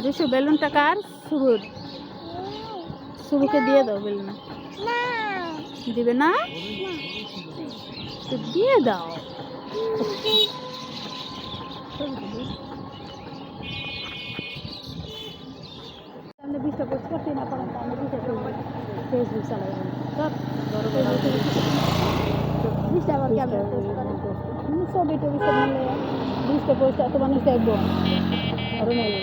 রিশু বেলুনটা কার? শুভর। শুভকে দিয়ে দাও বেলুন। দিবে না? তো দিয়ে দাও। সামনে 20টা পোস্ট করতে না পারেন তাহলে 20টা ফেসবুক চালাই সব বড় বড় 20টা আবার ক্যামেরা পোস্ট করেন ছবি টবি সব মিলে 20টা পোস্ট এত মানুষ দেখবো আরো মেলে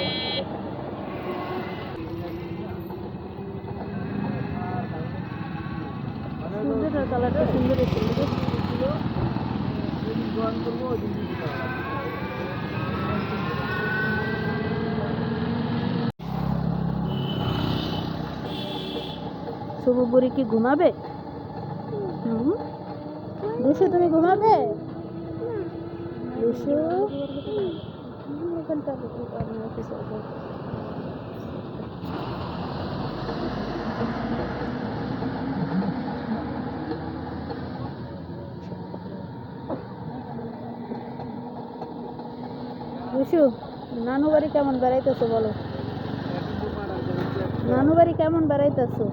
সূর্যটার কালারটা সুন্দর হচ্ছে শুভ বুড়ি কি ঘুমাবে? রিশু তুমি ঘুমাবে? রিশু রিশু নানু বাড়ি কেমন বেড়াইতেছো বলো? নানু বাড়ি কেমন বেড়াইতেছো?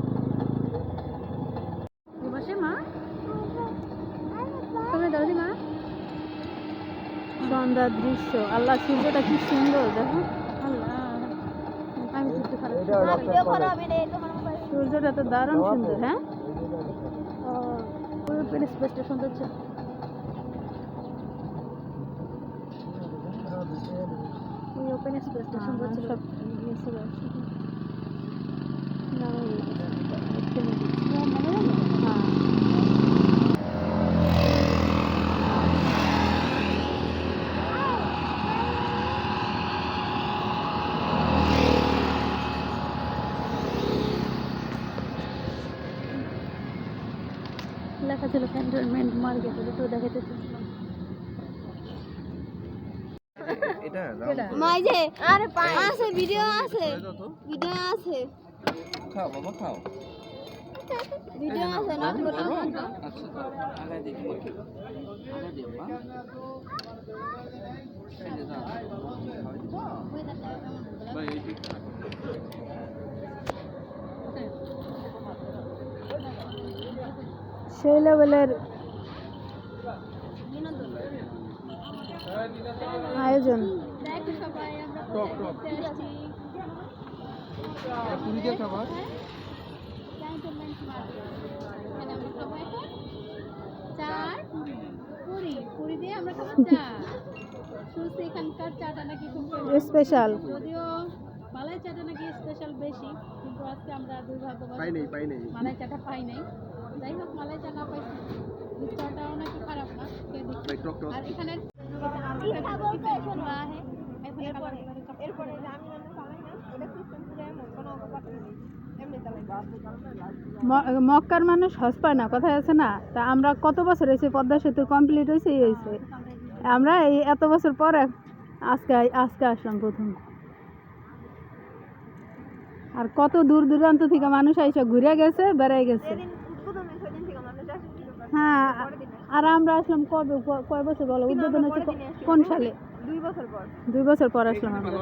সন্ধ্যার দৃশ্য আল্লাহ সূর্যটা কি সুন্দর দেখো সূর্যটা তো দারুণ সুন্দর। হ্যাঁ ওপেন স্পেসটা সুন্দর ছিল ওপেন স্পেসটা সুন্দর ছিল সব লেখা ছিল ক্যান্টনমেন্ট মার্কেট তো দেখাতে চেয়েছিলাম এটা মাই যে আরে আছে ভিডিও আছে খাও বাবা খাও ভিডিও আছে না ফটো আচ্ছা আগে দেখি মা এই যে দাও ভাই এই যে সেই লেভেলের আয়োজন স্পেশাল যদিও মালাই চাটা নাকি স্পেশাল বেশি কিন্তু আজকে আমরা দুর্ভাগ্যবশত পাই নাই মালাই চাটা পাই নাই যাই হোক মালাই চা না পাইছি মিষ্টিটাও নাকি খারাপ না আর এখানে মক্কার মানুষ হজ পায় না কথা আছে না তা আমরা কত বছর হয়েছে পদ্মা সেতু কমপ্লিট হয়েছে আমরা এই এত বছর পর আজকে আসলাম প্রথম আর কত দূর দূরান্ত থেকে মানুষ এসে ঘুরে গেছে বেড়াই গেছে হ্যাঁ আর আমরা আসলাম কয় বছর বলো উদ্বোধন হচ্ছে কোন সালে 2 বছর পর আসলাম আমরা